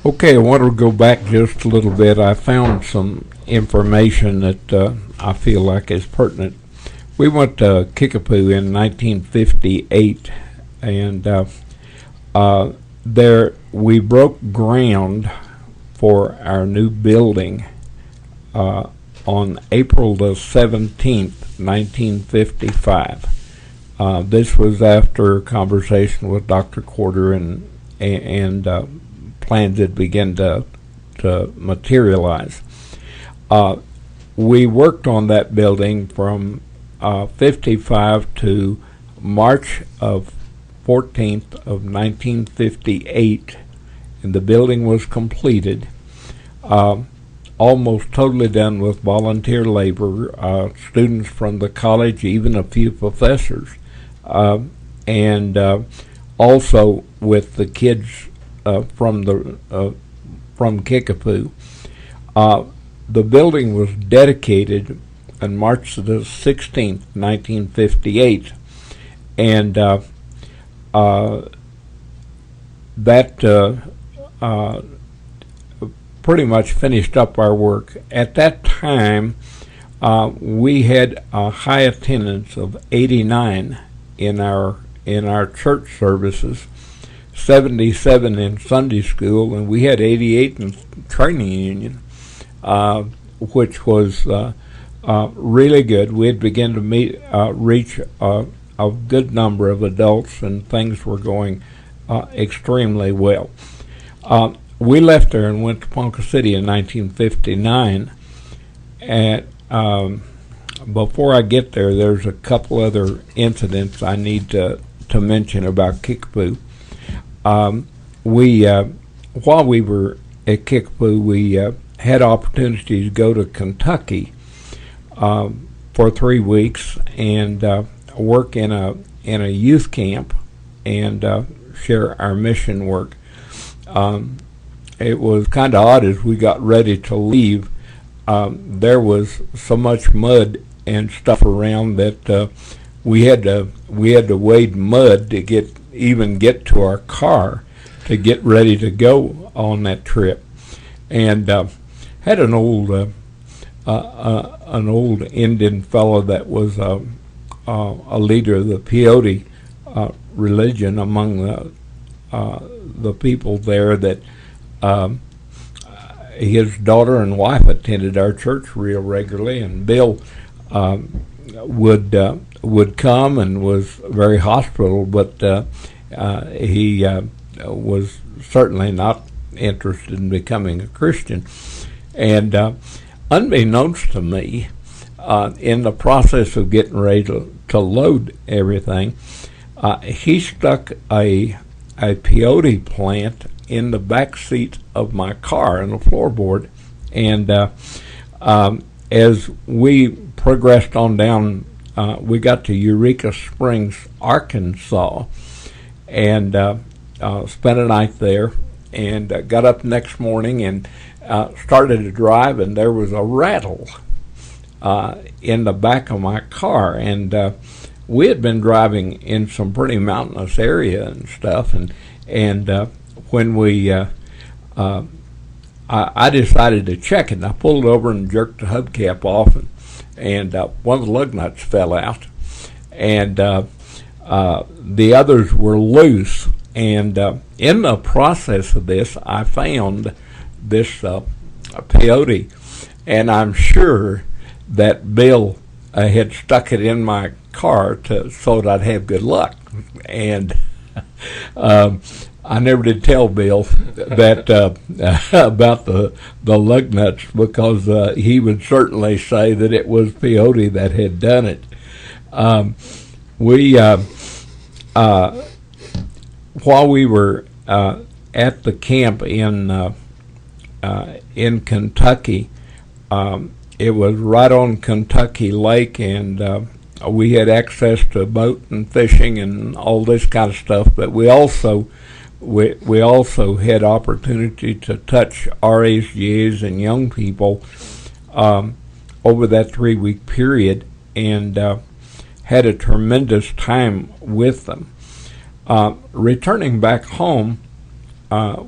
Okay, I want to go back just a little bit. I found some information that I feel like is pertinent. We went to Kickapoo in 1958, and there we broke ground for our new building on April the 17th, 1955. This was after a conversation with Dr. Corder and plans had begun to materialize. We worked on that building from 55 to March of 14th of 1958, and the building was completed, almost totally done with volunteer labor, students from the college, even a few professors, and also with the kids from Kickapoo. The building was dedicated on March the 16th, 1958, and that pretty much finished up our work. At that time, we had a high attendance of 89 in our church services, 77 in Sunday school, and we had 88 in training union, which was really good. We had begun to reach a good number of adults, and things were going extremely well. We left there and went to Ponca City in 1959. Before I get there, there's a couple other incidents I need to mention about Kickapoo. While we were at Kickapoo, we had opportunity to go to Kentucky for 3 weeks and work in a youth camp and share our mission work. It was kind of odd as we got ready to leave. There was so much mud and stuff around that we had to wade mud to get to our car to get ready to go on that trip, and had an old Indian fellow that was a leader of the Peyote religion among the people there. That his daughter and wife attended our church real regularly, and Bill would come and was very hospitable, but he was certainly not interested in becoming a Christian. And unbeknownst to me, in the process of getting ready to load everything, he stuck a peyote plant in the back seat of my car in the floorboard. And as we progressed on down, we got to Eureka Springs, Arkansas, and spent a night there, and got up next morning and started to drive, and there was a rattle in the back of my car. And we had been driving in some pretty mountainous area and stuff, and when we I decided to check it, and I pulled over and jerked the hubcap off, and one of the lug nuts fell out, and the others were loose. And in the process of this, I found this peyote, and I'm sure that Bill had stuck it in my car so that I'd have good luck. And I never did tell Bill that about the lug nuts, because he would certainly say that it was peyote that had done it. While we were at the camp in Kentucky, it was right on Kentucky Lake, and we had access to boat and fishing and all this kind of stuff. But we also had opportunity to touch RSGAs and young people over that 3-week period, and had a tremendous time with them. Returning back home,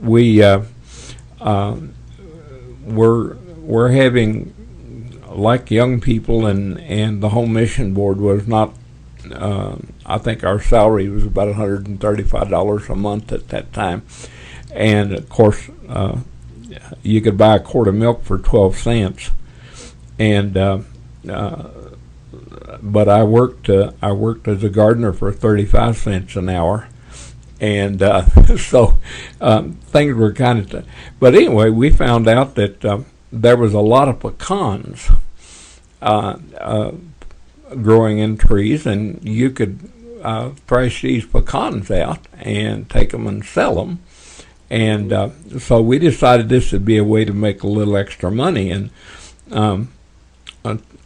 we we're having, like young people, and the home mission board was not. I think our salary was about $135 a month at that time, and of course, you could buy a quart of milk for 12 cents, and but I worked as a gardener for 35 cents an hour, and so things were kind of. But anyway, we found out that there was a lot of pecans growing in trees, and you could thresh these pecans out and take them and sell them. And so we decided this would be a way to make a little extra money. And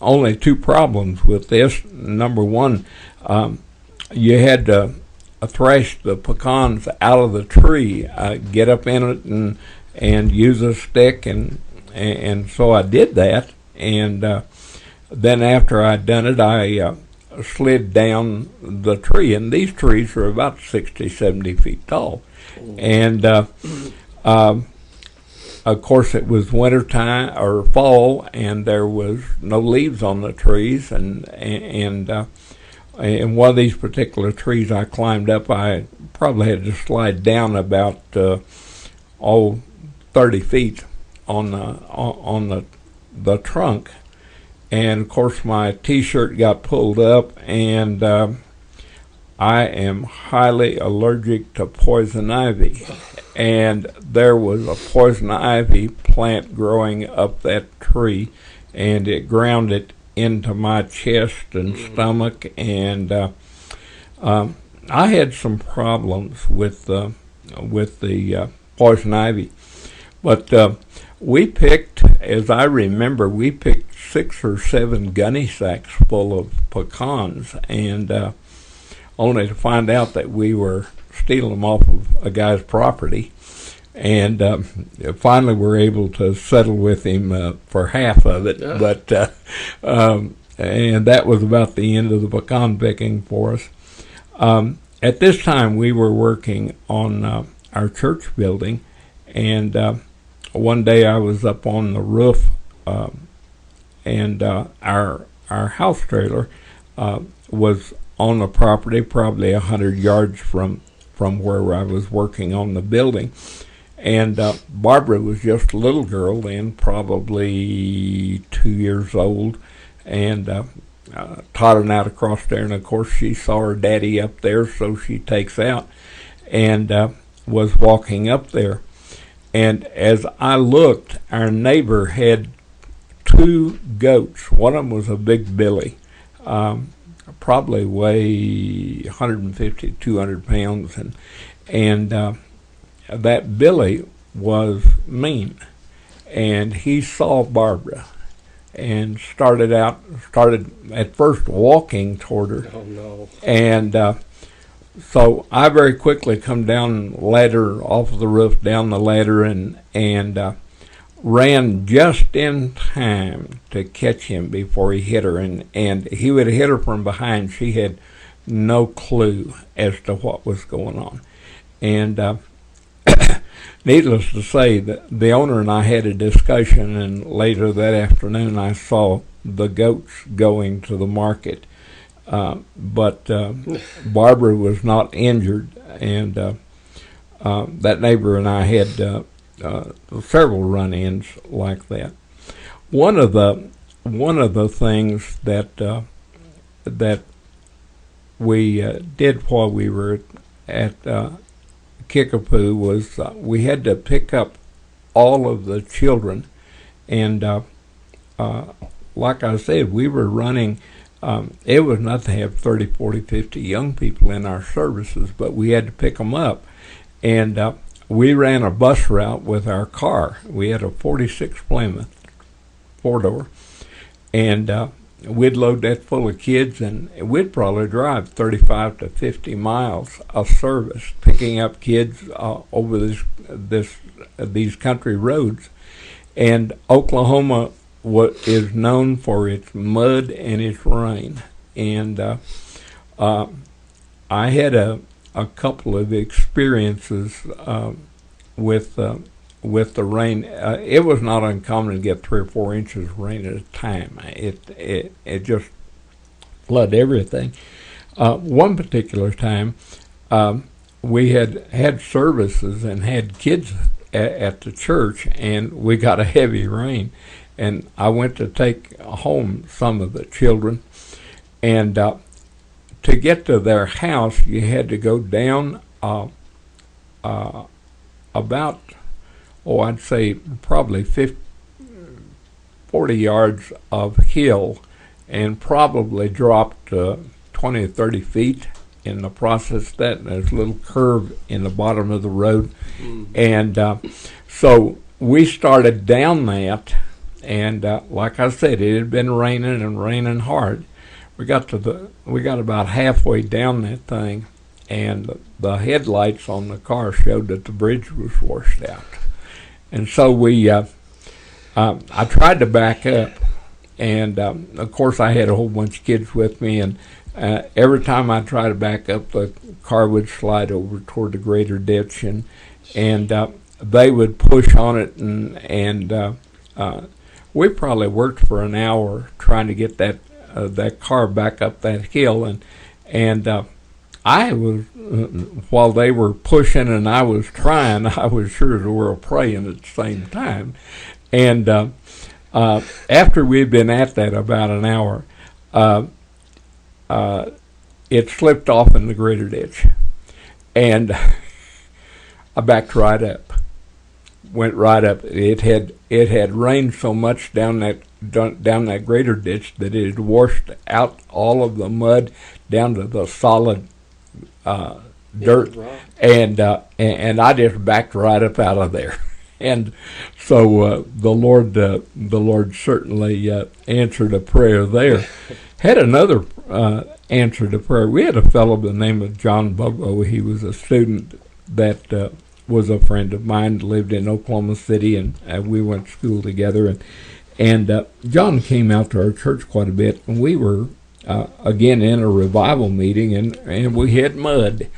only two problems with this. Number one, you had to thresh the pecans out of the tree, get up in it and use a stick, and so I did that. And then after I'd done it, I slid down the tree, and these trees are about 60, 70 feet tall. And of course, it was winter time or fall, and there was no leaves on the trees. And one of these particular trees I climbed up, I probably had to slide down about 30 feet on the trunk. And of course, my T-shirt got pulled up, and I am highly allergic to poison ivy. And there was a poison ivy plant growing up that tree, and it ground it into my chest and stomach. And I had some problems with the poison ivy. But we picked, as I remember, we picked 6 or 7 gunny sacks full of pecans, and only to find out that we were stealing them off of a guy's property. And finally were able to settle with him for half of it. But and that was about the end of the pecan picking for us. At this time, we were working on our church building, and one day I was up on the roof, and our house trailer was on the property, probably 100 yards from where I was working on the building. And Barbara was just a little girl then, probably 2 years old, and toddling out across there. And of course, she saw her daddy up there, so she takes out and was walking up there. And as I looked, our neighbor had 2 goats. One of them was a big billy, probably weigh 150, 200 pounds, and that billy was mean. And he saw Barbara and started at first walking toward her. Oh no! And so I very quickly come down the ladder, off of the roof, down the ladder, and ran just in time to catch him before he hit her. And he would have hit her from behind. She had no clue as to what was going on. And needless to say, the owner and I had a discussion, and later that afternoon I saw the goats going to the market. But Barbara was not injured, and that neighbor and I had several run-ins like that. One of the things that we did while we were at Kickapoo was we had to pick up all of the children, and like I said, we were running. It was not to have 30, 40, 50 young people in our services, but we had to pick them up. And we ran a bus route with our car. We had a 46 Plymouth, 4-door, and we'd load that full of kids, and we'd probably drive 35 to 50 miles a service, picking up kids over these country roads. And Oklahoma is known for its mud and its rain. And I had a couple of experiences with with the rain, it was not uncommon to get 3 or 4 inches of rain at a time. It just flooded everything. One particular time, we had services and had kids at the church, and we got a heavy rain, and I went to take home some of the children, and to get to their house, you had to go down about, I'd say probably 40 yards of hill, and probably dropped 20 or 30 feet in the process of that. And there's a little curve in the bottom of the road. And so we started down that, and like I said, it had been raining and raining hard. We got about halfway down that thing, and the headlights on the car showed that the bridge was washed out. And so I tried to back up, and of course I had a whole bunch of kids with me, and every time I tried to back up, the car would slide over toward the greater ditch, and they would push on it, and we probably worked for an hour trying to get that car back up that hill, and I was, while they were pushing and I was trying, I was sure as the world praying at the same time. And after we'd been at that about an hour, it slipped off in the greater ditch, and I backed right up, went right up. It had rained so much down that greater ditch that it had washed out all of the mud down to the solid dirt, and I just backed right up out of there. And so the Lord certainly answered a prayer there. Had another answer to prayer. We had a fellow by the name of John Bobo. He was a student that was a friend of mine, lived in Oklahoma City, and we went to school together. And John came out to our church quite a bit, and we were again in a revival meeting, and we had mud.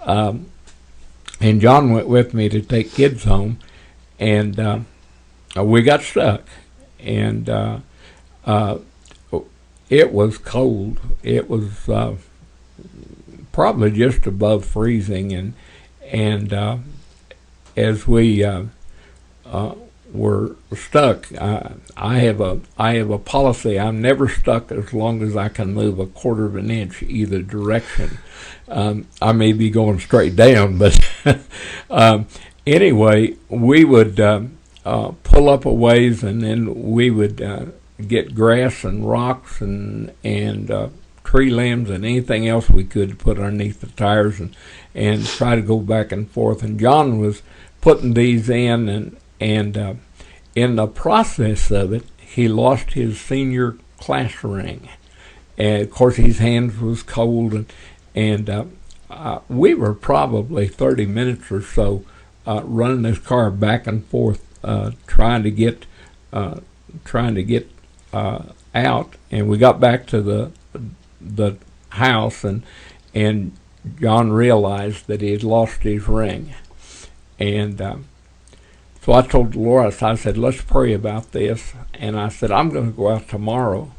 And John went with me to take kids home, and we got stuck. And it was cold. It was probably just above freezing, and as we were stuck, I have a policy. I'm never stuck as long as I can move a quarter of an inch either direction. I may be going straight down, but anyway, we would pull up a ways, and then we would get grass and rocks and tree limbs and anything else we could to put underneath the tires, and try to go back and forth. And John was putting these in, and in the process of it, he lost his senior class ring. And of course, his hands was cold, and we were probably 30 minutes or so running this car back and forth, trying to get out. And we got back to the house, and John realized that he had lost his ring. And so I told Deloris, I said, let's pray about this. And I said, I'm going to go out tomorrow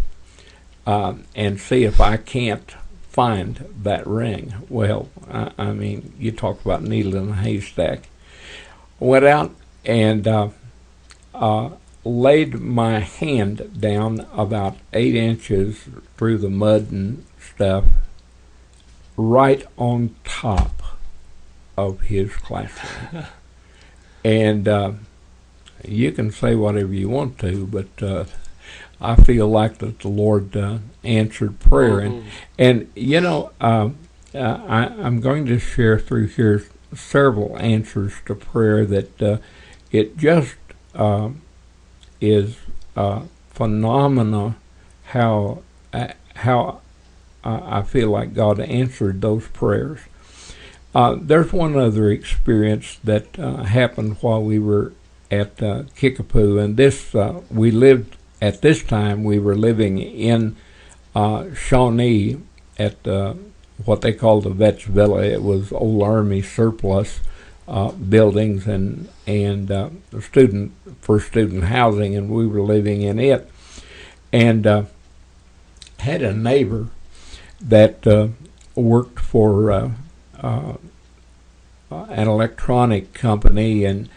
and see if I can't find that ring. Well, I mean, you talk about needle in a haystack. I went out and laid my hand down about 8 inches through the mud and stuff, right on top of his classroom. And you can say whatever you want to, but I feel like that the Lord answered prayer. And you know, I'm going to share through here several answers to prayer that it just is phenomena how I feel like God answered those prayers. There's one other experience that happened while we were at Kickapoo, and this we lived at this time. We were living in Shawnee at what they called the Vets Villa. It was old Army surplus buildings and student housing, and we were living in it, and had a neighbor that worked for an electronic company and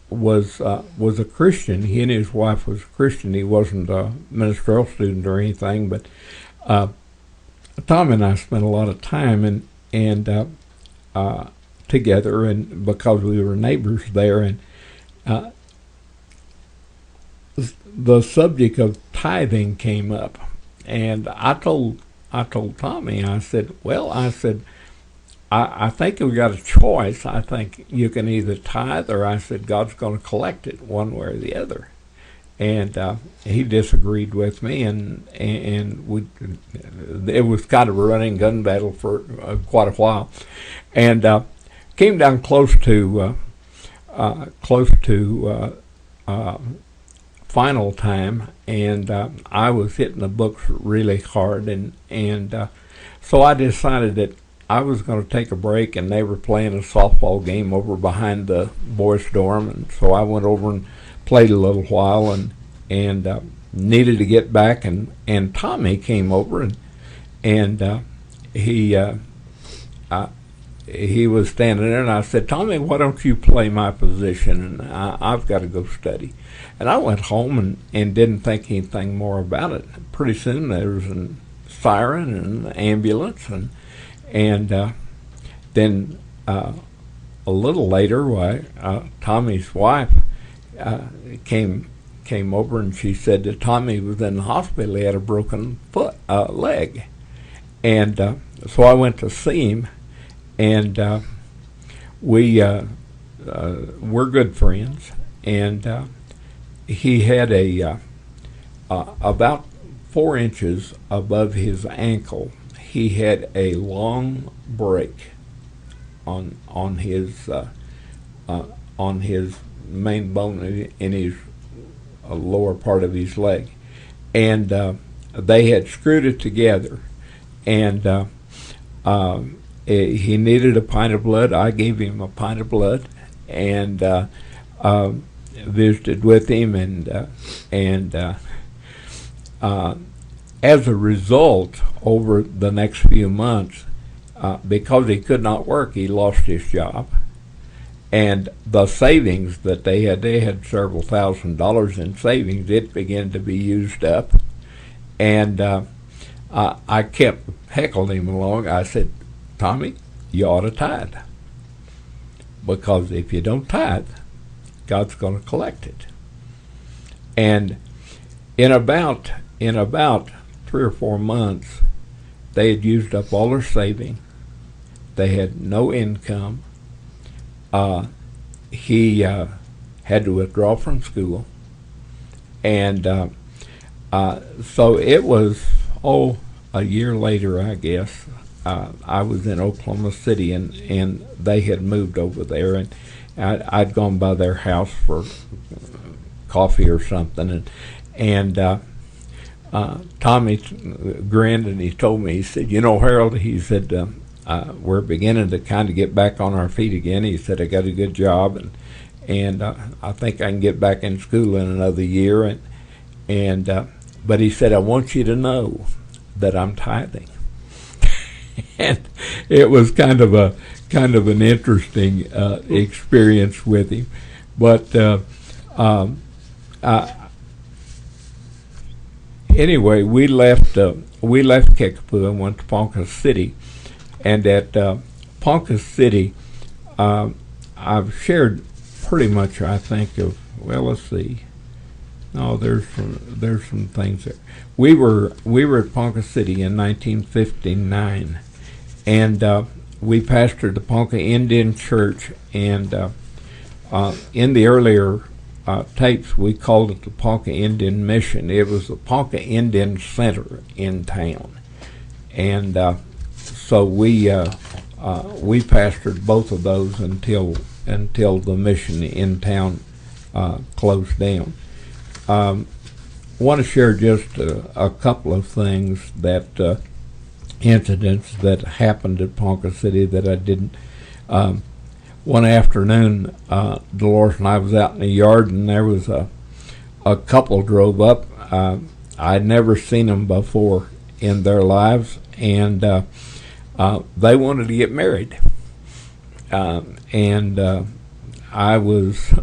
was a Christian. He and his wife was a Christian. He wasn't a ministerial student or anything, but Tom and I spent a lot of time and together, and because we were neighbors there, and the subject of tithing came up, and I told Tommy, I said, I think we got a choice. I think you can either tithe, or I said God's going to collect it one way or the other. And he disagreed with me, and it was kind of a running gun battle for quite a while, and came down close to final time, and I was hitting the books really hard, and so I decided that I was going to take a break, and they were playing a softball game over behind the boys' dorm, and so I went over and played a little while, and needed to get back, and Tommy came over, and he was standing there, and I said, Tommy, why don't you play my position, and I've got to go study. And I went home and didn't think anything more about it. Pretty soon there was a siren and an ambulance, and then a little later, Tommy's wife came over, and she said that Tommy was in the hospital. He had a broken leg, and so I went to see him, and we're good friends, and he had about 4 inches above his ankle. He had a long break on his main bone in his lower part of his leg, and they had screwed it together, and he needed a pint of blood. I gave him a pint of blood, and visited with him, and as a result, over the next few months, because he could not work, he lost his job. And the savings that they had several $1,000s in savings. It began to be used up. And I kept heckling him along. I said, Tommy, you ought to tithe. Because if you don't tithe, God's going to collect it. And in about 3 or 4 months, they had used up all their saving. They had no income. He had to withdraw from school. And so it was, a year later, I guess. I was in Oklahoma City, and they had moved over there, and I'd gone by their house for coffee or something, and Tommy grinned, and he told me, he said, Harold, he said, we're beginning to kind of get back on our feet again. He said, I got a good job, and I think I can get back in school in another year, but he said, I want you to know that I'm tithing. And it was kind of an interesting experience with him, but anyway, we left Kickapoo and went to Ponca City, and at Ponca City, I've shared pretty much, I think, of, let's see. No, there's some things there. We were at Ponca City in 1959, and we pastored the Ponca Indian Church, and in the earlier tapes we called it the Ponca Indian Mission. It was the Ponca Indian Center in town, and so we pastored both of those until the mission in town closed down. Want to share just a couple of things incidents that happened at Ponca City that I didn't. one afternoon, Deloris and I was out in the yard, and there was a couple drove up. I'd never seen them before in their lives, and they wanted to get married. And I was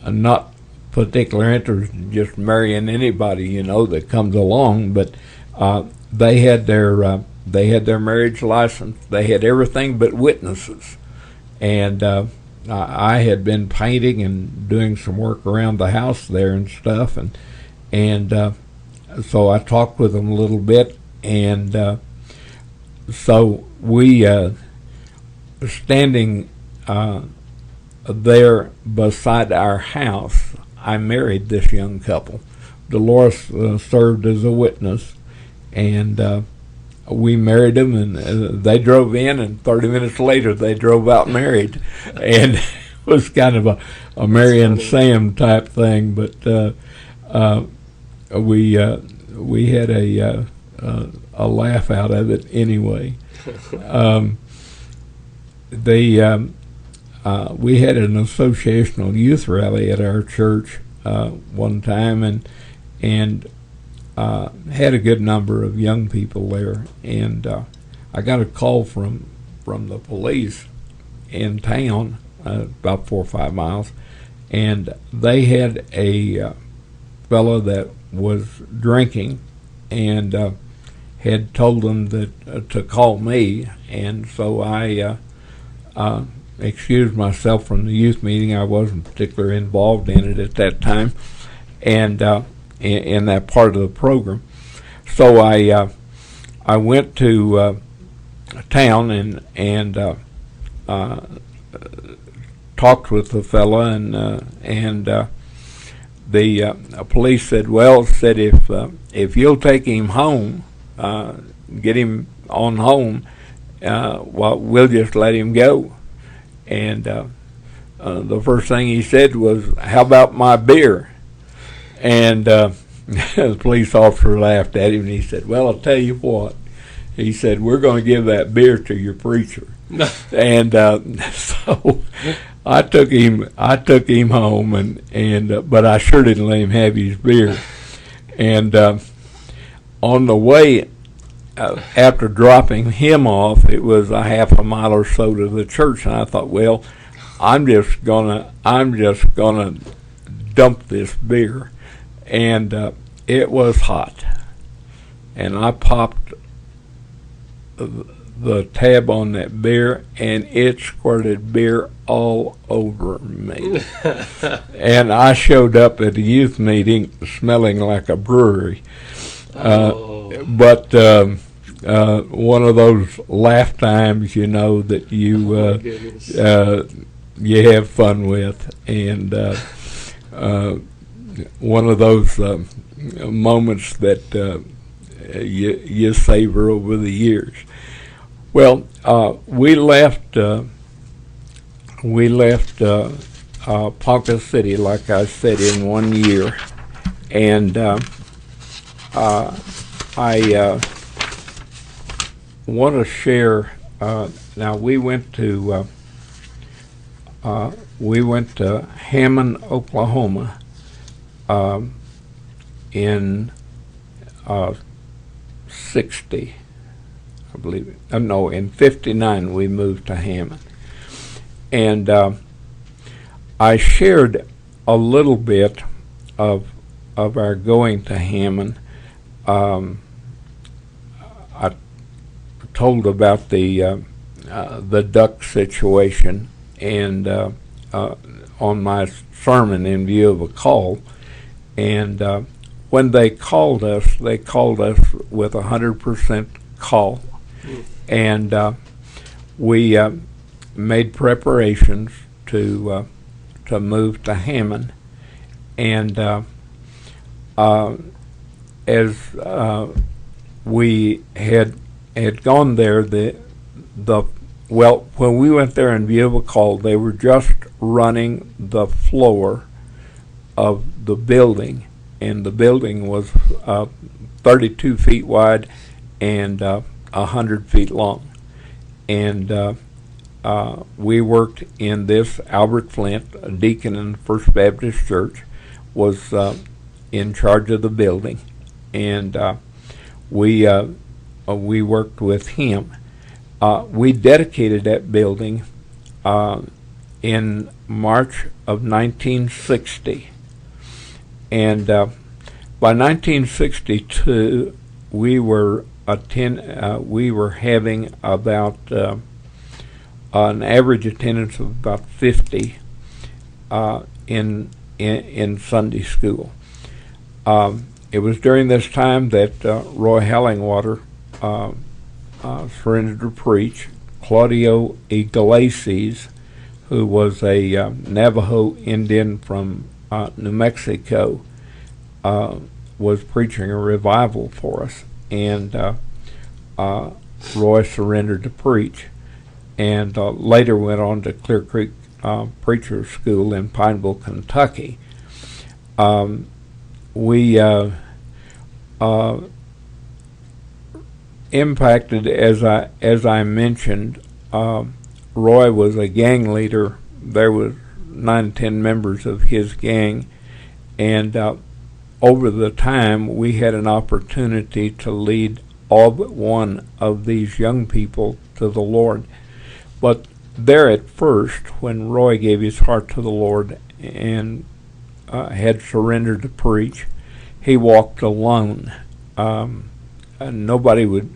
not particularly interested in just marrying anybody, that comes along, but they had their marriage license. They had everything but witnesses, and I had been painting and doing some work around the house there and stuff, and so I talked with them a little bit, and so we standing there beside our house, I married this young couple. Deloris served as a witness, and we married them, and they drove in, and 30 minutes later they drove out married. And it was kind of a Mary and Sam type thing, but we had a laugh out of it anyway. We had an associational youth rally at our church one time, and had a good number of young people there, and I got a call from the police in town, about 4 or 5 miles, and they had a fellow that was drinking, and had told them that to call me, and so I excused myself from the youth meeting. I wasn't particularly involved in it at that time, and in that part of the program. So I went to town and talked with the fella, and the police said if you'll take him home, get him on home, we'll just let him go. And the first thing he said was, "How about my beer?" And the police officer laughed at him, and he said, "Well, I'll tell you what." He said, "We're going to give that beer to your preacher." And so I took him home, and but I sure didn't let him have his beer. And on the way, after dropping him off, it was a half a mile or so to the church, and I thought, well, I'm just gonna dump this beer, and it was hot, and I popped the tab on that beer, and it squirted beer all over me. And I showed up at a youth meeting smelling like a brewery. But one of those laugh times, that you have fun with, and one of those moments that you savor over the years. Well, we left Ponca City, like I said, in 1 year, and I want to share. Now we went to Hammon, Oklahoma, in 60, I believe. No, in 59 we moved to Hammon, and I shared a little bit of our going to Hammon. I told about the duck situation, and on my sermon, In View of a Call, and when they called us with 100% call, and we made preparations to move to Hammon, and as we had gone there, when we went there in View of a Call, they were just running the floor of the building, and the building was 32 feet wide and 100 feet long, and we worked in this. Albert Flint, a deacon in the First Baptist Church, was in charge of the building, and we worked with him. We dedicated that building in March of 1960, and by 1962 we were having about an average attendance of about 50 in Sunday school. It was during this time that Roy Hallingwater surrendered to preach. Claudio Iglesias, who was a Navajo Indian from New Mexico, was preaching a revival for us, and Roy surrendered to preach, and later went on to Clear Creek Preacher School in Pineville, Kentucky. We impacted, as I mentioned. Roy was a gang leader. There was 9 or 10 members of his gang, and over the time we had an opportunity to lead all but one of these young people to the Lord. But there at first, when Roy gave his heart to the Lord and had surrendered to preach, he walked alone. Nobody would,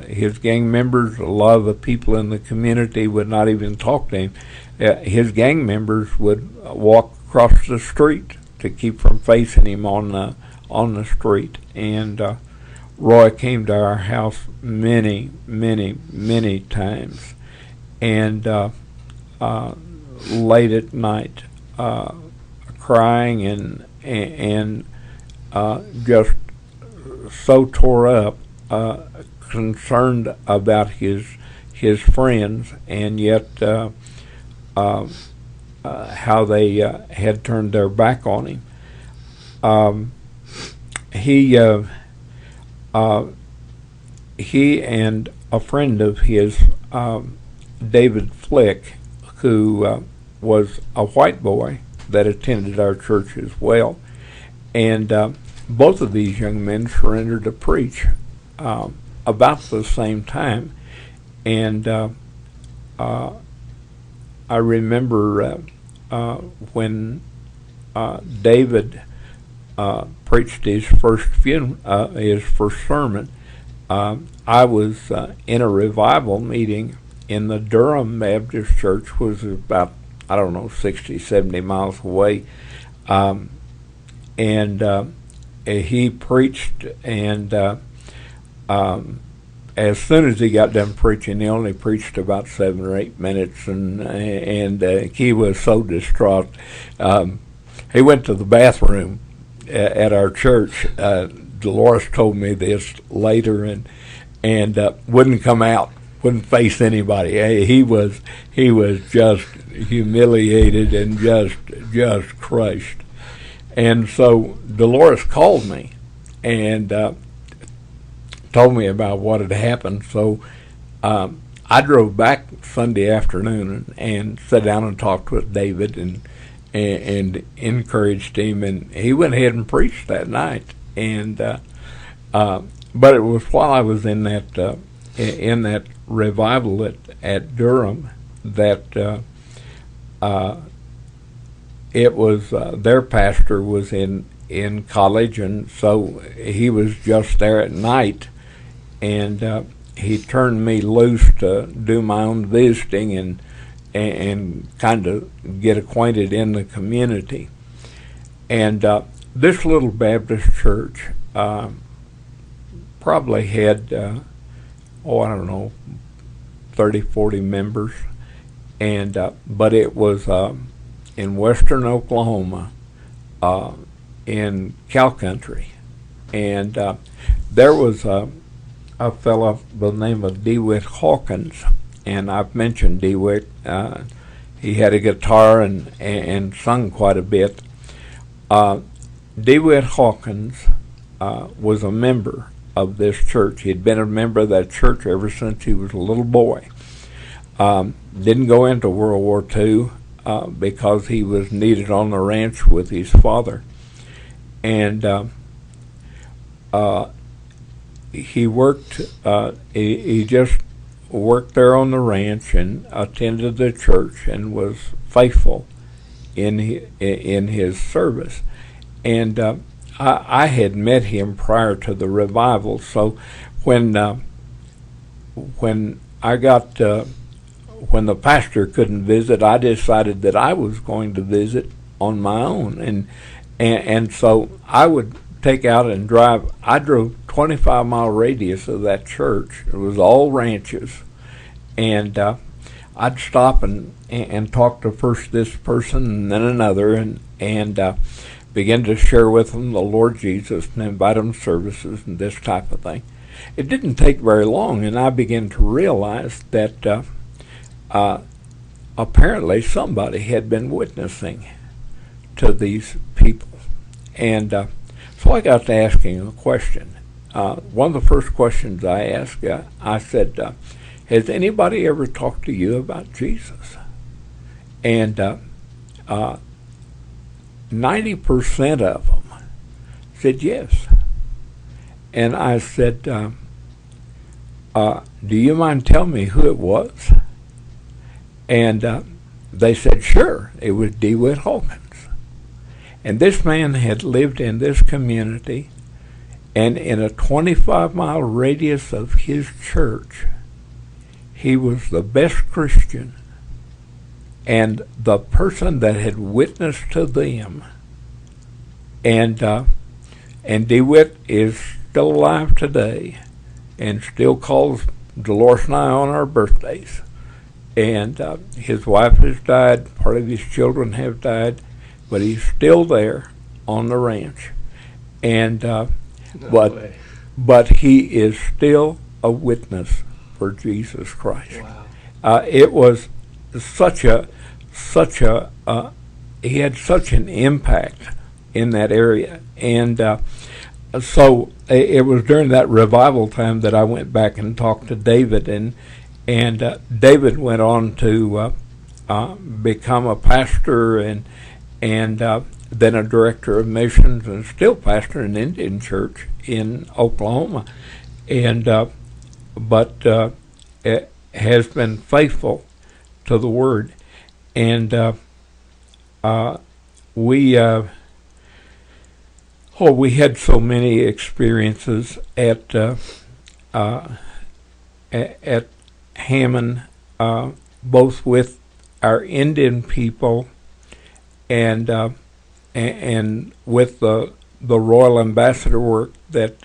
his gang members, a lot of the people in the community would not even talk to him. His gang members would walk across the street to keep from facing him on the street. And Roy came to our house many, many, many times, and late at night, crying and just so tore up, concerned about his friends, and yet how they had turned their back on him. He and a friend of his, David Flick, who was a white boy that attended our church as well, and both of these young men surrendered to preach about the same time. And I remember when David preached his first sermon. I was in a revival meeting in the Durham Baptist Church, which was about, 60, 70 miles away. And he preached, and as soon as he got done preaching, he only preached about 7 or 8 minutes, and he was so distraught. He went to the bathroom at our church. Deloris told me this later, and wouldn't come out, wouldn't face anybody. He was just humiliated and just crushed. And so Deloris called me and told me about what had happened. So I drove back Sunday afternoon and sat down and talked with David and encouraged him, and he went ahead and preached that night. And but it was while I was in that revival at Durham that it was their pastor was in college, and so he was just there at night, and he turned me loose to do my own visiting and kind of get acquainted in the community. And this little Baptist church probably had 30, 40 members, and but it was in western Oklahoma, in cow country, and there was a fellow by the name of DeWitt Hawkins, and I've mentioned DeWitt. He had a guitar and sung quite a bit. DeWitt Hawkins was a member of this church. He'd been a member of that church ever since he was a little boy. Didn't go into World War II because he was needed on the ranch with his father. And he worked, he just worked there on the ranch and attended the church and was faithful in his service. And I had met him prior to the revival, so when I got when the pastor couldn't visit, I decided that I was going to visit on my own, and so I would take out and drive. I drove 25-mile radius of that church. It was all ranches, and I'd stop and talk to first this person and then another, and begin to share with them the Lord Jesus and invite them to services and this type of thing. It didn't take very long, and I began to realize that apparently somebody had been witnessing to these people. And so I got to asking a question. One of the first questions I asked, I said, has anybody ever talked to you about Jesus? And 90% of them said yes. And I said, do you mind telling me who it was? And they said, sure, it was DeWitt Hawkins. And this man had lived in this community, and in a 25-mile radius of his church, he was the best Christian and the person that had witnessed to them. And DeWitt is still alive today and still calls Deloris and I on our birthdays. And his wife has died, part of his children have died, but he's still there on the ranch. And but he is still a witness for Jesus Christ. Wow. It was such a he had such an impact in that area. And so it was during that revival time that I went back and talked to David, and David went on to become a pastor and then a director of missions, and still pastor an Indian church in Oklahoma, and but it has been faithful to the Word, and we had so many experiences at Hammon, both with our Indian people and with the Royal Ambassador work that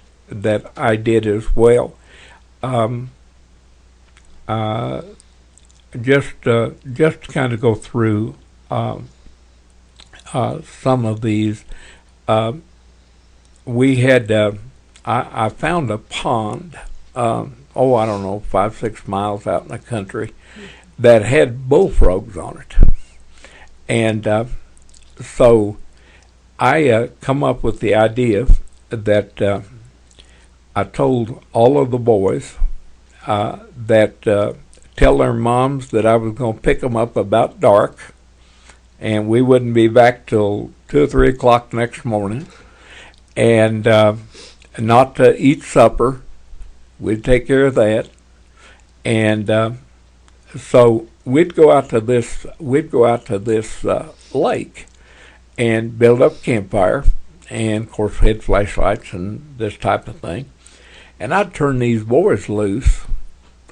I did as well. Just kind of go through some of these. We had I found a pond. I don't know, 5-6 miles out in the country, that had bullfrogs on it, and so I come up with the idea that I told all of the boys that tell their moms that I was going to pick them up about dark, and we wouldn't be back till 2 or 3 o'clock next morning, and not to eat supper. We'd take care of that, and so we'd go out to this lake and build up a campfire, and of course we had flashlights and this type of thing, and I'd turn these boys loose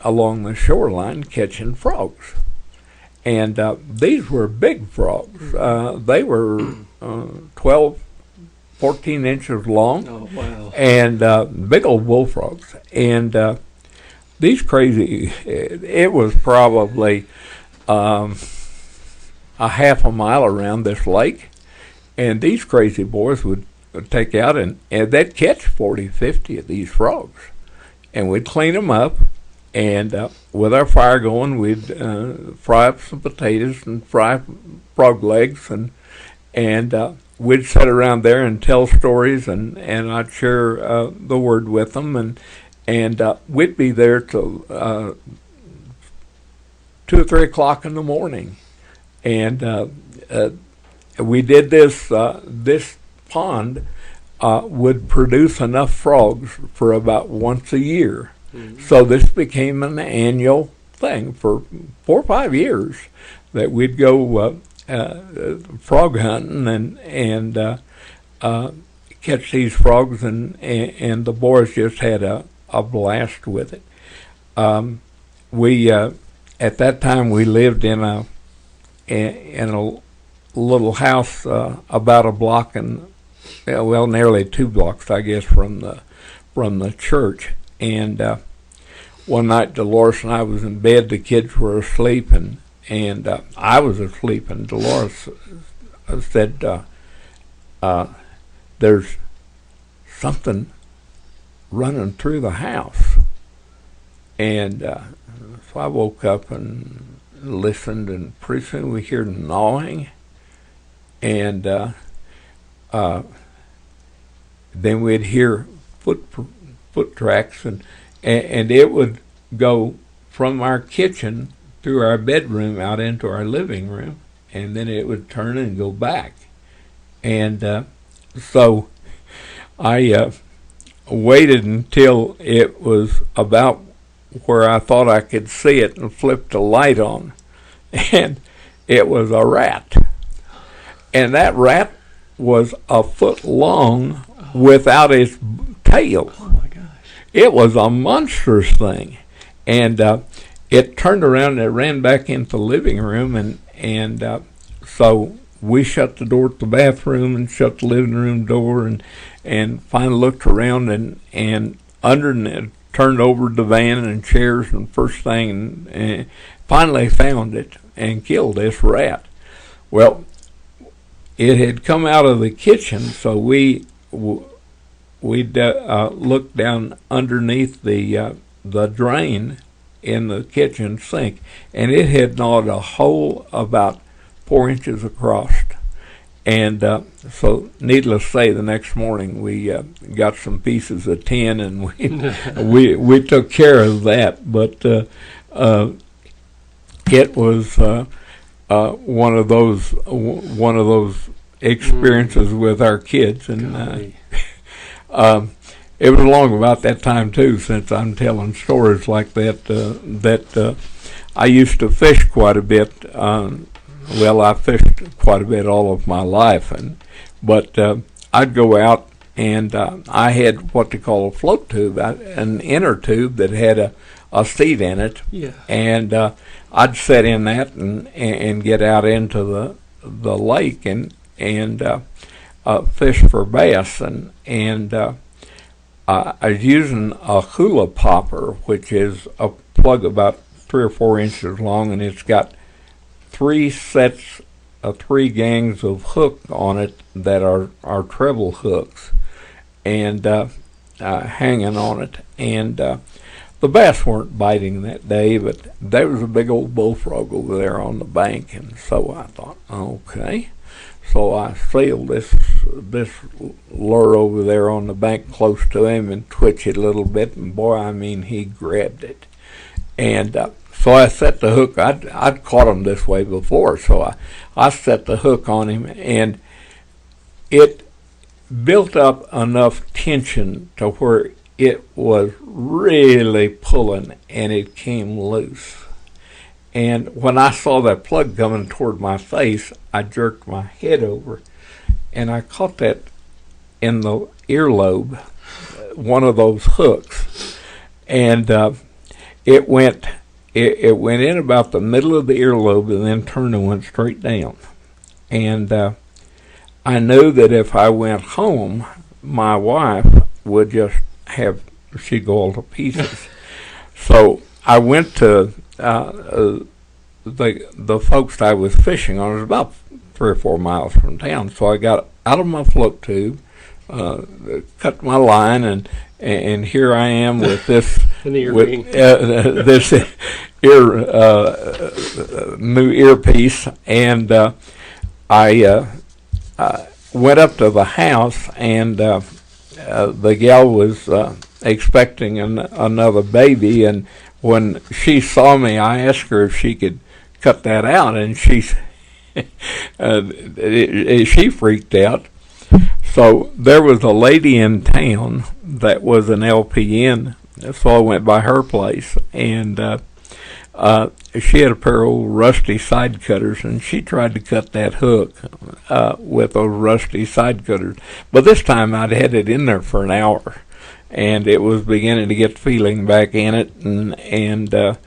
along the shoreline catching frogs, and these were big frogs. They were 12, 14 inches long. Oh, wow. And big old bullfrogs. And these crazy, it was probably a half a mile around this lake, and these crazy boys would take out and they'd catch 40, 50 of these frogs, and we'd clean them up, and with our fire going, we'd fry up some potatoes and fry frog legs, and we'd sit around there and tell stories, and I'd share the Word with them, and we'd be there till 2 or 3 o'clock in the morning. And we did this. This pond would produce enough frogs for about once a year. Mm-hmm. So this became an annual thing for 4 or 5 years that we'd go frog hunting and catch these frogs, and the boys just had a blast with it. We at that time we lived in a little house about a block and nearly 2 blocks, I guess, from the church. And one night Deloris and I was in bed, the kids were asleep, and I was asleep, and Deloris said, there's something running through the house. And so I woke up and listened, and pretty soon we hear gnawing, and then we'd hear foot tracks, and it would go from our kitchen through our bedroom out into our living room, and then it would turn and go back. And so I waited until it was about where I thought I could see it and flipped the light on, and it was a rat. And that rat was a foot long without its tail. Oh my gosh. It was a monstrous thing. And it turned around and it ran back into the living room, and so we shut the door to the bathroom and shut the living room door, and finally looked around and under and turned over the divan and chairs and first thing, and finally found it and killed this rat. Well, it had come out of the kitchen, so we looked down underneath the drain in the kitchen sink, and it had gnawed a hole about 4 inches across. And so, needless to say, the next morning we got some pieces of tin, and we took care of that. But it was one of those experiences with our kids, and it was along about that time too, since I'm telling stories like that. That I used to fish quite a bit. Well, I fished quite a bit all of my life, but I'd go out, and I had what they call a float tube, an inner tube that had a seat in it, yeah. And I'd sit in that and get out into the lake and fish for bass, and I was using a hula popper, which is a plug about 3 or 4 inches long, and it's got 3 sets of 3 gangs of hook on it that are treble hooks, and hanging on it. And the bass weren't biting that day, but there was a big old bullfrog over there on the bank, and so I thought, okay. So I sailed this lure over there on the bank close to him and twitched it a little bit, and boy, I mean, he grabbed it. And so I set the hook. I'd caught him this way before, so I set the hook on him, and it built up enough tension to where it was really pulling, and it came loose. And when I saw that plug coming toward my face, I jerked my head over, and I caught that in the earlobe, one of those hooks, and it went in about the middle of the earlobe and then turned and went straight down. And I knew that if I went home, my wife would just she'd go all to pieces. So I went to the folks I was fishing on. It was about 3 or 4 miles from town. So I got out of my float tube, cut my line, and here I am with this this new earpiece, and I went up to the house, and the gal was expecting another baby, and when she saw me, I asked her if she could cut that out, and she freaked out. So there was a lady in town that was an LPN, so I went by her place, and she had a pair of old rusty side cutters, and she tried to cut that hook with those rusty side cutters. But this time I'd had it in there for an hour, and it was beginning to get feeling back in it, and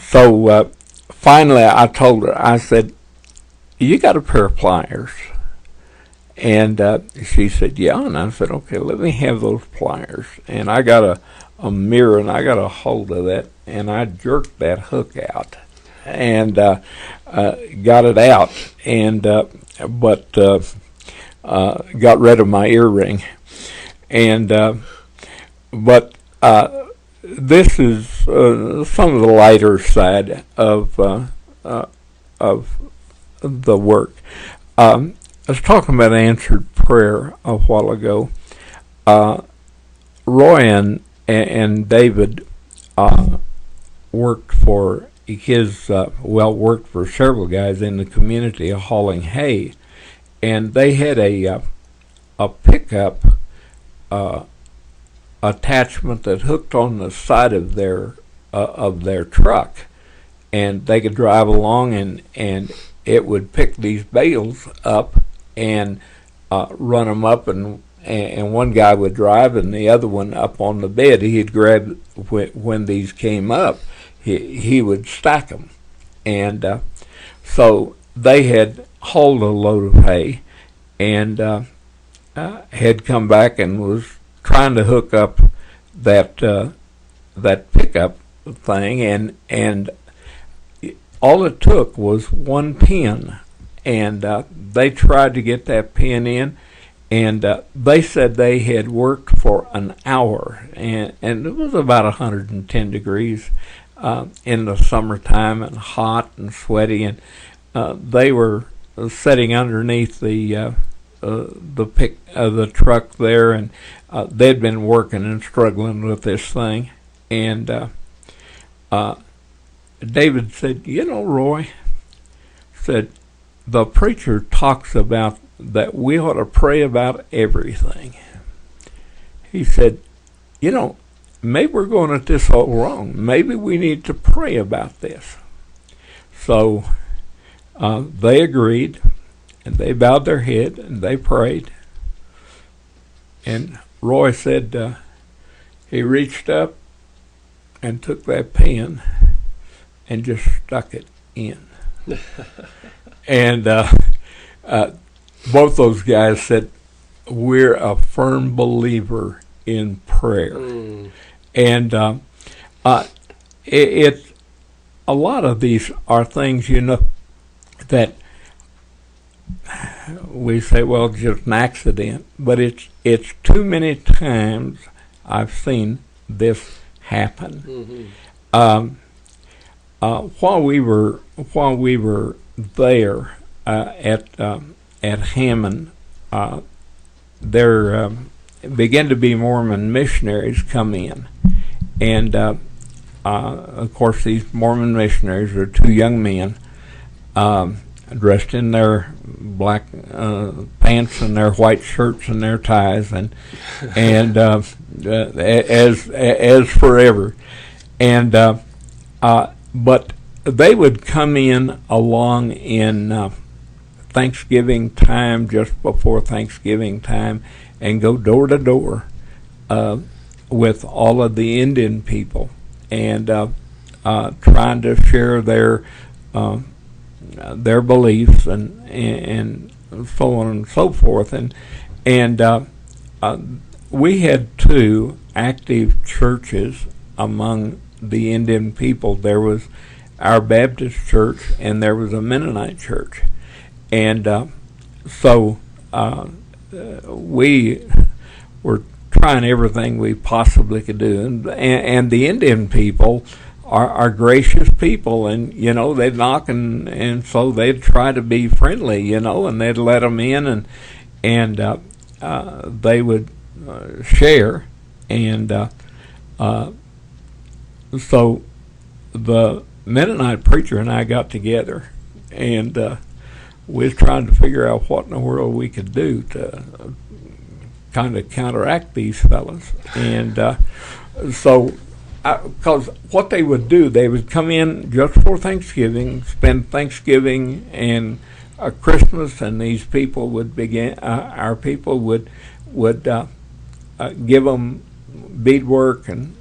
so finally I told her, I said, "You got a pair of pliers?" And she said, "Yeah." And I said, "Okay, let me have those pliers." And I got a mirror, and I got a hold of that, and I jerked that hook out, and got it out, and but got rid of my earring, and but this is some of the lighter side of the work. I was talking about answered prayer a while ago. Roy and David worked for worked for several guys in the community hauling hay, and they had a pickup attachment that hooked on the side of their truck, and they could drive along, and it would pick these bales up and run them up, and one guy would drive and the other one up on the bed. He'd grab, when these came up, he would stack them. And so they had hauled a load of hay, and had come back and was trying to hook up that pickup thing, and all it took was one pin, and they tried to get that pin in, and they said they had worked for an hour, and it was about 110 degrees in the summertime, and hot and sweaty, and they were sitting underneath the truck there, and they'd been working and struggling with this thing, and David said, "You know, Roy," said, "the preacher talks about that we ought to pray about everything." He said, "You know, maybe we're going at this all wrong. Maybe we need to pray about this." So they agreed, and they bowed their head, and they prayed. And Roy said he reached up and took that pin and just stuck it in. And both those guys said, "We're a firm believer in prayer." And it a lot of these are things, that we say, well, just an accident, but it's too many times I've seen this happen. While we were there at Hammon, there began to be Mormon missionaries come in, and of course these Mormon missionaries are two young men dressed in their black pants and their white shirts and their ties, and as forever, and but they would come in along in Thanksgiving time, just before Thanksgiving time, and go door to door with all of the Indian people, and trying to share their beliefs and so on and so forth, and we had two active churches among the Indian people. There was our Baptist church, and there was a Mennonite church, and so we were trying everything we possibly could do, and the Indian people are gracious people, and they'd knock, and so they'd try to be friendly, and they'd let them in, and they would share, and So the Mennonite preacher and I got together, and we was trying to figure out what in the world we could do to kind of counteract these fellas. And so, because what they would do, they would come in just for Thanksgiving, spend Thanksgiving and Christmas, and these people would begin. Our people would give them beadwork and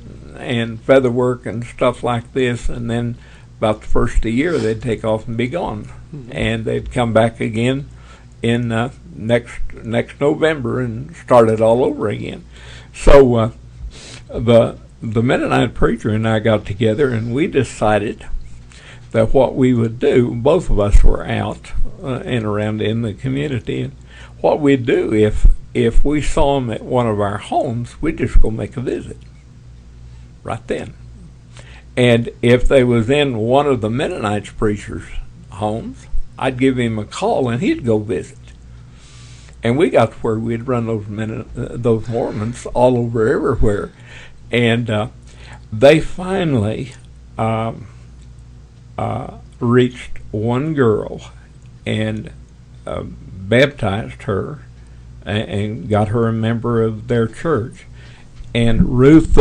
feather work and stuff like this, and then about the first of the year they'd take off and be gone, and they'd come back again in next November and start it all over again. So the Mennonite preacher and I got together, and we decided that what we would do, both of us were out and around in the community, and what we'd do if we saw them at one of our homes, we'd just go make a visit right then. And if they was in one of the Mennonite preachers' homes, I'd give him a call and he'd go visit. And we got to where we'd run those Mormons all over everywhere. And they finally reached one girl and baptized her and got her a member of their church. And Ruth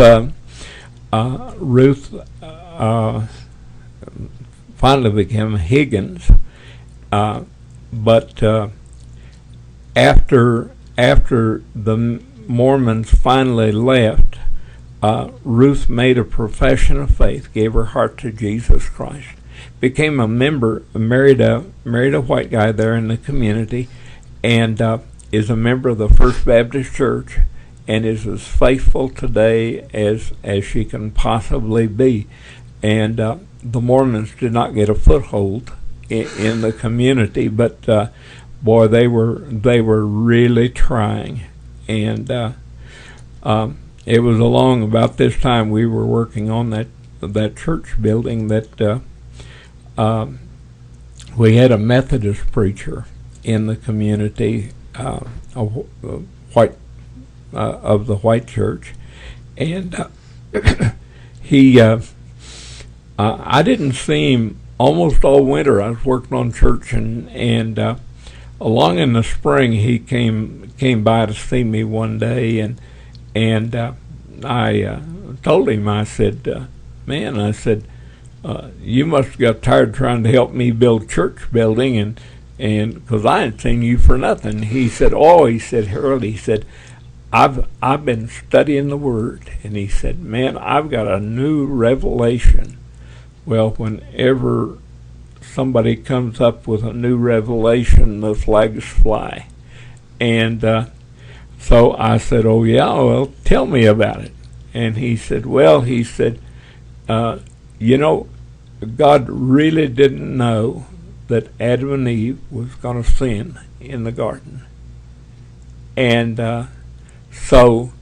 finally became Higgins, but after the Mormons finally left, Ruth made a profession of faith, gave her heart to Jesus Christ, became a member, married a white guy there in the community, and is a member of the First Baptist Church, and is as faithful today as she can possibly be. And the Mormons did not get a foothold in the community, but boy, they were really trying. And it was along about this time we were working on that church building that we had a Methodist preacher in the community, a white of the white church, and he I didn't see him almost all winter. I was working on church, and along in the spring he came by to see me one day, and I told him, I said, man, I said, you must have got tired trying to help me build church building, and because I hadn't seen you for nothing. He said, Harold, he said, I've been studying the Word, and he said, man, I've got a new revelation. Well, whenever somebody comes up with a new revelation, the flags fly. And so I said, oh yeah, well, tell me about it. And he said, you know, God really didn't know that Adam and Eve was going to sin in the garden. And so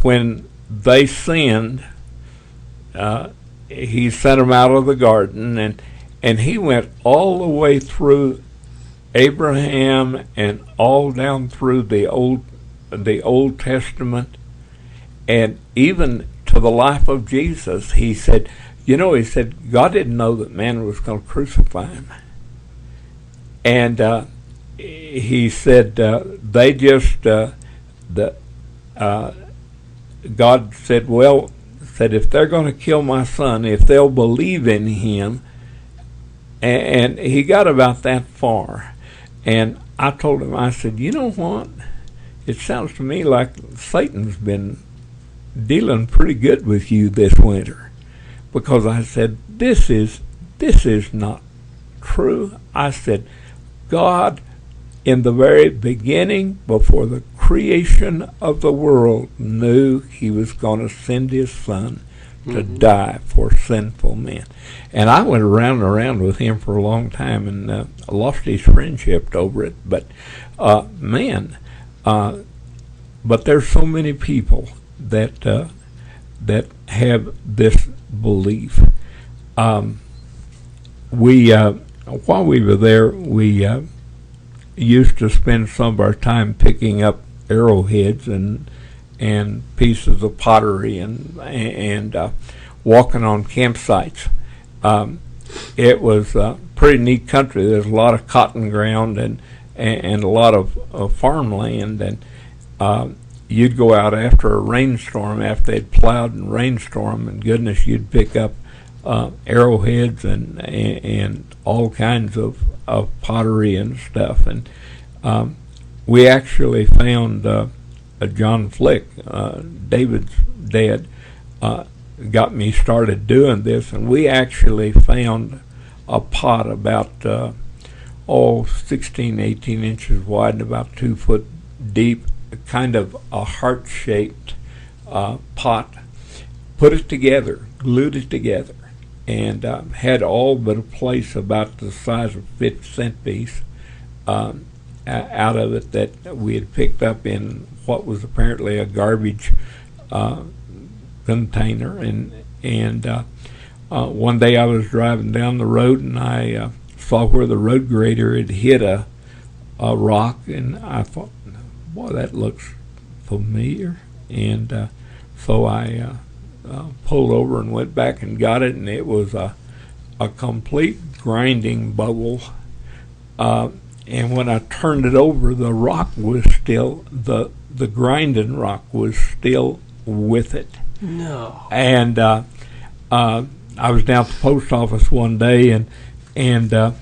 when they sinned, he sent them out of the garden, and he went all the way through Abraham and all down through the Old Testament, and even to the life of Jesus. He said, he said God didn't know that man was going to crucify him. And he said they just God said, if they're going to kill my son, if they'll believe in him. And he got about that far. And I told him, I said, you know what? It sounds to me like Satan's been dealing pretty good with you this winter. Because I said, this is not true. I said, God, in the very beginning, before the creation of the world, knew he was going to send his son to die for sinful men. And I went around and around with him for a long time, and I lost his friendship over it. But but there's so many people that have this belief. While we were there, we used to spend some of our time picking up arrowheads and and pieces of pottery and walking on campsites. It was a pretty neat country. There's a lot of cotton ground and a lot of farmland, and you'd go out after a rainstorm, after they'd plowed and rainstorm, and goodness, you'd pick up arrowheads and all kinds of pottery and stuff. And we actually found John Flick, David's dad, got me started doing this, and we actually found a pot about 16, 18 inches wide and about 2 foot deep, kind of a heart-shaped pot. Put it together, glued it together, and had all but a place about the size of a 50-cent piece out of it that we had picked up in what was apparently a garbage container. And one day I was driving down the road, and I saw where the road grader had hit a rock, and I thought, boy, that looks familiar. And so I pulled over and went back and got it, and it was a complete grinding bubble. And when I turned it over, the rock was still, the grinding rock was still with it. No. And I was down at the post office one day, and I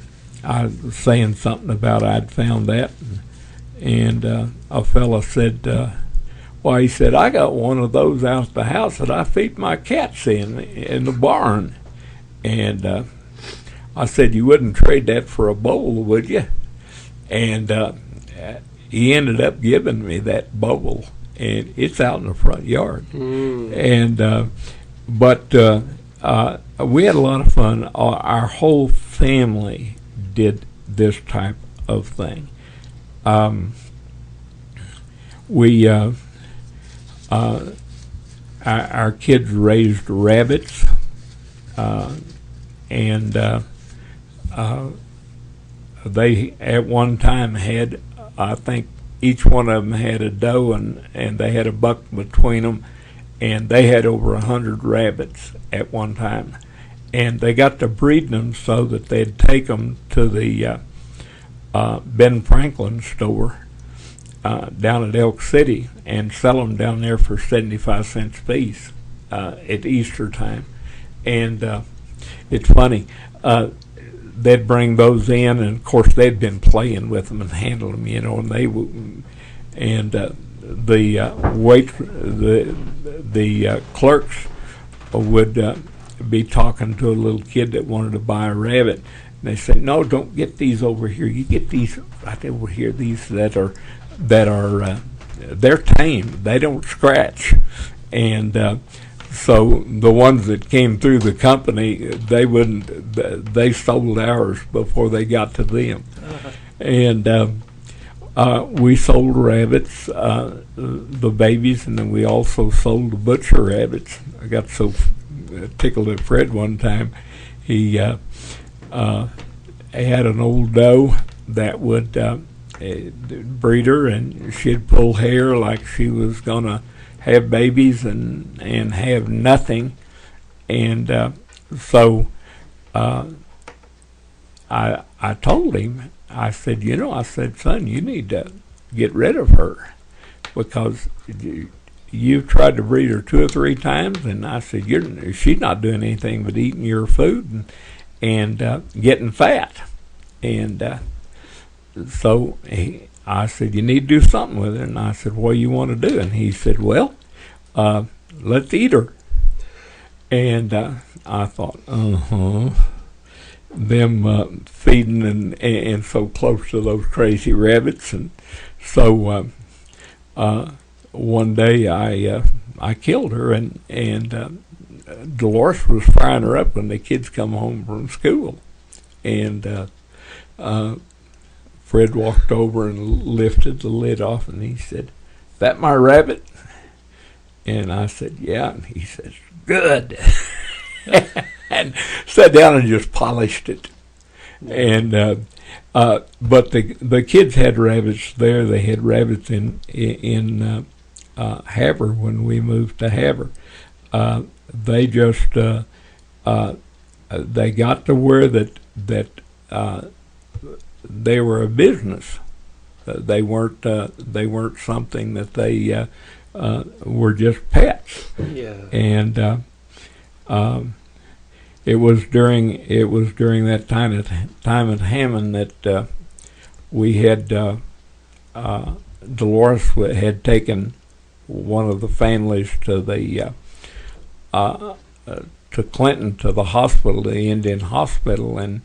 was saying something about I'd found that, and a fella said, he said, I got one of those out at the house that I feed my cats in the barn. And I said, you wouldn't trade that for a bowl, would you? And he ended up giving me that bowl, and it's out in the front yard. And but we had a lot of fun. Our whole family did this type of thing. Our kids raised rabbits, and they at one time had, I think each one of them had a doe, and they had a buck between them, and they had over 100 rabbits at one time. And they got to breeding them so that they'd take them to the Ben Franklin store down at Elk City and sell them down there for 75 cents a piece at Easter time. And it's funny, they'd bring those in, and of course they'd been playing with them and handling them, and they the clerks would be talking to a little kid that wanted to buy a rabbit. And they said, "No, don't get these over here. You get these right over here. These that are they're tame. They don't scratch." And so the ones that came through the company, they sold ours before they got to them. And we sold rabbits, the babies, and then we also sold the butcher rabbits. I got so tickled at Fred one time. He had an old doe that would breed her, and she'd pull hair like she was going to have babies and have nothing. And so I told him, I said, son, you need to get rid of her, because you've tried to breed her 2 or 3 times, and I said, she's not doing anything but eating your food and getting fat. And so I said, you need to do something with her. And I said, what do you want to do? And he said, well, let's eat her. And I thought, them feeding and so close to those crazy rabbits. And so one day I killed her, and Deloris was frying her up when the kids come home from school. And Fred walked over and lifted the lid off, and he said, "That my rabbit?" And I said, "Yeah." And he says, "Good." And sat down and just polished it. And but the kids had rabbits there. They had rabbits in Haber when we moved to Haber. They just they got to where that they were a business. They weren't something that they were just pets. Yeah. And it was during that time at Hammon that we had Deloris had taken one of the families to the to Clinton, to the hospital, the Indian hospital, and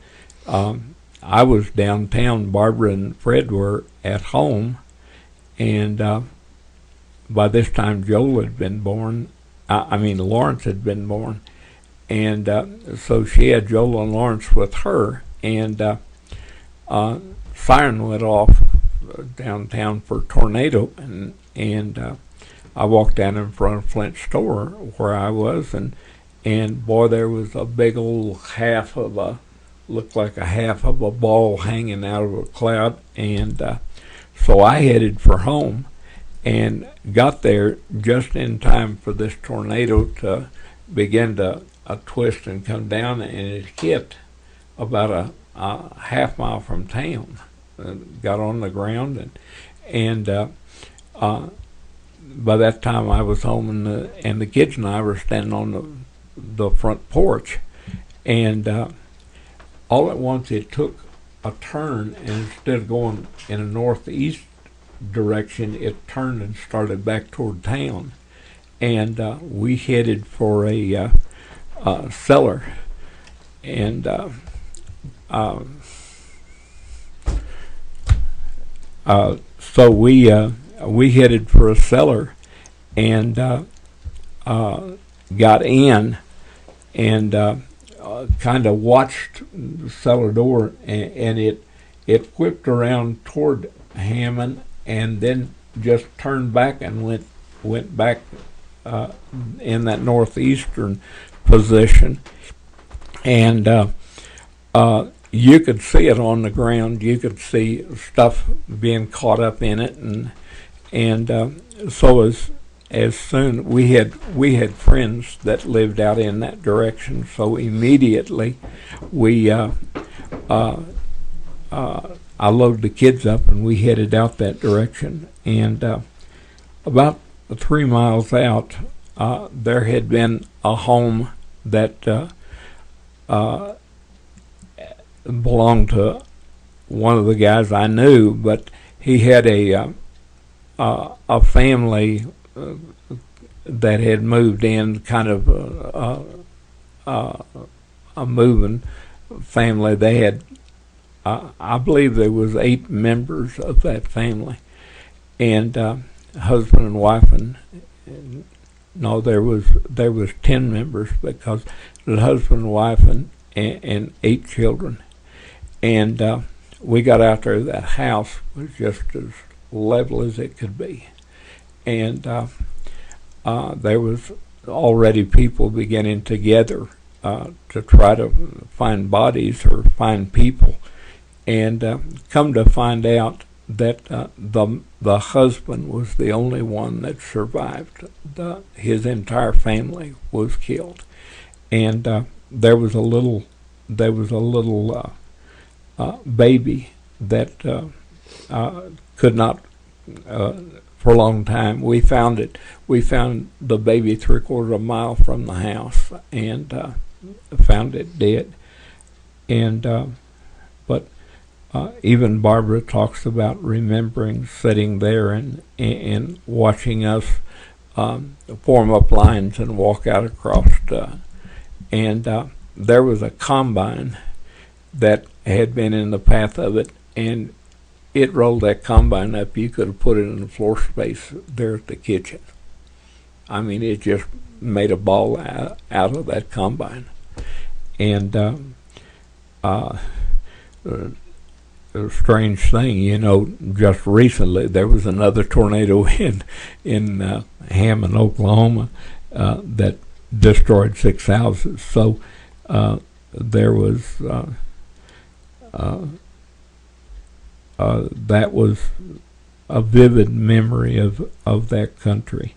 I was downtown. Barbara and Fred were at home, and by this time Joel had been born. Lawrence had been born, and so she had Joel and Lawrence with her, and siren went off downtown for tornado, and I walked down in front of Flint's store where I was, and boy, there was a big old looked like a half of a ball hanging out of a cloud, and so I headed for home and got there just in time for this tornado to begin to twist and come down, and it hit about a half mile from town. Got on the ground, and by that time I was home, and the kids and I were standing on the front porch, and all at once it took a turn, and instead of going in a northeast direction, it turned and started back toward town, and we headed for a cellar, and so we headed for a cellar, and got in, and kind of watched the cellar door, and it whipped around toward Hammon, and then just turned back and went back in that northeastern position, and you could see it on the ground. You could see stuff being caught up in it, and so as soon we had friends that lived out in that direction. So immediately I loaded the kids up and we headed out that direction. And about 3 miles out, there had been a home that belonged to one of the guys I knew, but he had a family that had moved in, kind of a moving family. They had, I believe there was 8 members of that family, and husband and wife, and no, there was 10 members, because the husband and wife and 8 children. And we got out there. That house was just as level as it could be, and there was already people beginning to gather to try to find bodies or find people, and come to find out that the husband was the only one that survived. His entire family was killed, and there was a little baby that could not for a long time. We found the baby 3/4 of a mile from the house, and found it dead. And but even Barbara talks about remembering sitting there and watching us form up lines and walk out across. And there was a combine that had been in the path of it, and it rolled that combine up. You could have put it in the floor space there at the kitchen. I mean, it just made a ball out of that combine. And a strange thing, just recently there was another tornado in Hammon, Oklahoma, that destroyed 6 houses. So there was that was a vivid memory of that country.